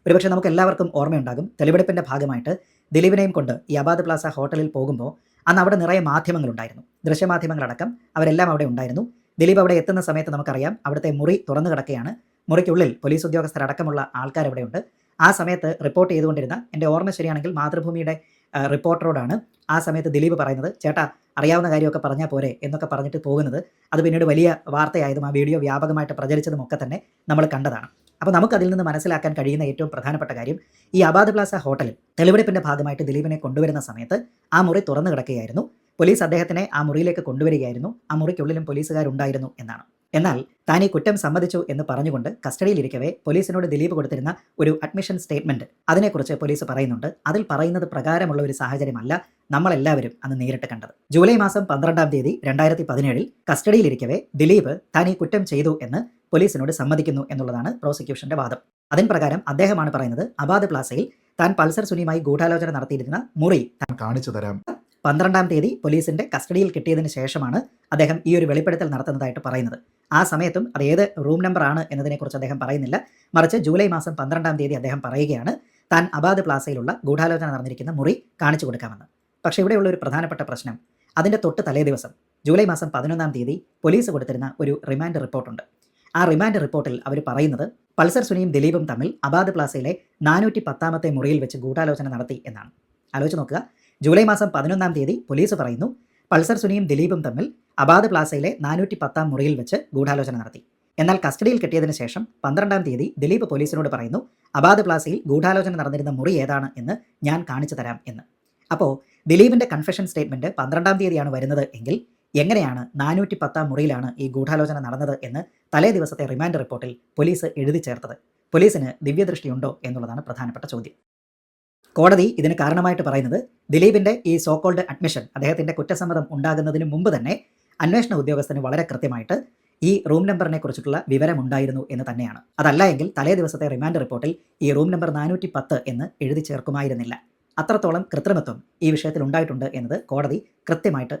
ഒരുപക്ഷെ നമുക്ക് എല്ലാവർക്കും ഓർമ്മയുണ്ടാകും, തെളിവെടുപ്പിൻ്റെ ഭാഗമായിട്ട് ദിലീപിനെയും കൊണ്ട് ഈ അബാദ് പ്ലാസ ഹോട്ടലിൽ പോകുമ്പോൾ അന്ന് അവിടെ നിറയെ മാധ്യമങ്ങളുണ്ടായിരുന്നു. ദൃശ്യമാധ്യമങ്ങളടക്കം അവരെല്ലാം അവിടെ ഉണ്ടായിരുന്നു. ദിലീപ് അവിടെ എത്തുന്ന സമയത്ത് നമുക്കറിയാം, അവിടുത്തെ മുറി തുറന്നു കിടക്കുകയാണ്. മുറിക്കുള്ളിൽ പോലീസ് ഉദ്യോഗസ്ഥരടക്കമുള്ള ആൾക്കാർ അവിടെയുണ്ട്. ആ സമയത്ത് റിപ്പോർട്ട് ചെയ്തുകൊണ്ടിരുന്ന, എൻ്റെ ഓർമ്മ ശരിയാണെങ്കിൽ മാതൃഭൂമിയുടെ റിപ്പോർട്ടറോടാണ് ആ സമയത്ത് ദിലീപ് പറയുന്നത്, ചേട്ടാ അറിയാവുന്ന കാര്യമൊക്കെ പറഞ്ഞാൽ പോരെ എന്നൊക്കെ പറഞ്ഞിട്ട് പോകുന്നത്. അത് പിന്നീട് വലിയ വാർത്തയായതും ആ വീഡിയോ വ്യാപകമായിട്ട് പ്രചരിച്ചതും ഒക്കെ തന്നെ നമ്മൾ കണ്ടതാണ്. അപ്പോൾ നമുക്കതിൽ നിന്ന് മനസ്സിലാക്കാൻ കഴിയുന്ന ഏറ്റവും പ്രധാനപ്പെട്ട കാര്യം, ഈ അബാദ് പ്ലാസ ഹോട്ടലിൽ തെളിവെടുപ്പിൻ്റെ ഭാഗമായിട്ട് ദിലീപിനെ കൊണ്ടുവരുന്ന സമയത്ത് ആ മുറി തുറന്നു കിടക്കുകയായിരുന്നു. പോലീസ് അദ്ദേഹത്തിനെ ആ മുറിയിലേക്ക് കൊണ്ടുവരികയായിരുന്നു. ആ മുറിക്കുള്ളിലും പോലീസുകാരുണ്ടായിരുന്നു എന്നാണ്. എന്നാൽ താൻ ഈ കുറ്റം സമ്മതിച്ചു എന്ന് പറഞ്ഞുകൊണ്ട് കസ്റ്റഡിയിലിരിക്കവേ പോലീസിനോട് ദിലീപ് കൊടുത്തിരുന്ന ഒരു അഡ്മിഷൻ സ്റ്റേറ്റ്മെന്റ്, അതിനെക്കുറിച്ച് പോലീസ് പറയുന്നുണ്ട്. അതിൽ പറയുന്നത് പ്രകാരമുള്ള ഒരു സാഹചര്യമല്ല നമ്മളെല്ലാവരും അന്ന് നേരിട്ട് കണ്ടത്. ജൂലൈ മാസം 12-ാം തീയതി 2017 കസ്റ്റഡിയിലിരിക്കവേ ദിലീപ് താൻ ഈ കുറ്റം ചെയ്തു എന്ന് പോലീസിനോട് സമ്മതിക്കുന്നു എന്നുള്ളതാണ് പ്രോസിക്യൂഷന്റെ വാദം. അതിൻ പ്രകാരം അദ്ദേഹമാണ് പറയുന്നത്, അബാദ് പ്ലാസയിൽ താൻ പൾസർ സുനിയുമായി ഗൂഢാലോചന നടത്തിയിരുന്ന മുറി താൻ കാണിച്ചു തരാം. 12-ാം തീയതി പോലീസിന്റെ കസ്റ്റഡിയിൽ കിട്ടിയതിന് ശേഷമാണ് അദ്ദേഹം ഈ ഒരു വെളിപ്പെടുത്തൽ നടത്തുന്നതായിട്ട് പറയുന്നത്. ആ സമയത്തും അത് ഏത് റൂം നമ്പർ ആണ് എന്നതിനെക്കുറിച്ച് അദ്ദേഹം പറയുന്നില്ല. മറിച്ച് ജൂലൈ മാസം 12-ാം തീയതി അദ്ദേഹം പറയുകയാണ്, താൻ അബാദ് പ്ലാസയിലുള്ള ഗൂഢാലോചന നടന്നിരിക്കുന്ന മുറി കാണിച്ചു കൊടുക്കാമെന്ന്. പക്ഷേ ഇവിടെയുള്ള ഒരു പ്രധാനപ്പെട്ട പ്രശ്നം, അതിൻ്റെ തൊട്ട് തലേ ദിവസം ജൂലൈ മാസം 11-ാം തീയതി പോലീസ് കൊടുത്തിരുന്ന ഒരു റിമാൻഡ് റിപ്പോർട്ടുണ്ട്. ആ റിമാൻഡ് റിപ്പോർട്ടിൽ അവർ പറയുന്നത്, പൾസർ സുനിയും ദിലീപും തമ്മിൽ അബാദ് പ്ലാസയിലെ 410-ാമത്തെ മുറിയിൽ വെച്ച് ഗൂഢാലോചന നടത്തി എന്നാണ്. ആലോചിച്ച് നോക്കുക, ജൂലൈ മാസം 11-ാം തീയതി പോലീസ് പറയുന്നു, പൾസർ സുനിയും ദിലീപും തമ്മിൽ അബാദ് പ്ലാസയിലെ 410-ാം മുറിയിൽ വെച്ച് ഗൂഢാലോചന നടത്തി. എന്നാൽ കസ്റ്റഡിയിൽ കിട്ടിയതിന് ശേഷം 12-ാം തീയതി ദിലീപ് പോലീസിനോട് പറയുന്നു, അബാദ് പ്ലാസയിൽ ഗൂഢാലോചന നടന്നിരുന്ന മുറി ഏതാണ് എന്ന് ഞാൻ കാണിച്ചു തരാം എന്ന്. അപ്പോൾ ദിലീപിൻ്റെ കൺഫെഷൻ സ്റ്റേറ്റ്മെൻറ്റ് 12-ാം തീയതിയാണ് വരുന്നത് എങ്കിൽ എങ്ങനെയാണ് 410-ാം മുറിയിലാണ് ഈ ഗൂഢാലോചന നടന്നത് എന്ന് തലേ ദിവസത്തെ റിമാൻഡ് റിപ്പോർട്ടിൽ പോലീസ് എഴുതി ചേർത്തത്? പോലീസിന് ദിവ്യദൃഷ്ടിയുണ്ടോ എന്നുള്ളതാണ് പ്രധാനപ്പെട്ട ചോദ്യം. കോടതി ഇതിന് കാരണമായിട്ട് പറയുന്നത്, ദിലീപിൻ്റെ ഈ സോക്കോൾഡ് അഡ്മിഷൻ, അദ്ദേഹത്തിൻ്റെ കുറ്റസമ്മതം ഉണ്ടാകുന്നതിന് മുമ്പ് തന്നെ അന്വേഷണ ഉദ്യോഗസ്ഥന് വളരെ കൃത്യമായിട്ട് ഈ റൂം നമ്പറിനെ കുറിച്ചിട്ടുള്ള വിവരമുണ്ടായിരുന്നു എന്ന് തന്നെയാണ്. അതല്ല എങ്കിൽ തലേ ദിവസത്തെ റിമാൻഡ് റിപ്പോർട്ടിൽ ഈ റൂം നമ്പർ 410 എന്ന് എഴുതി ചേർക്കുമായിരുന്നില്ല. അത്രത്തോളം കൃത്രിമത്വം ഈ വിഷയത്തിൽ ഉണ്ടായിട്ടുണ്ട് എന്നത് കോടതി കൃത്യമായിട്ട്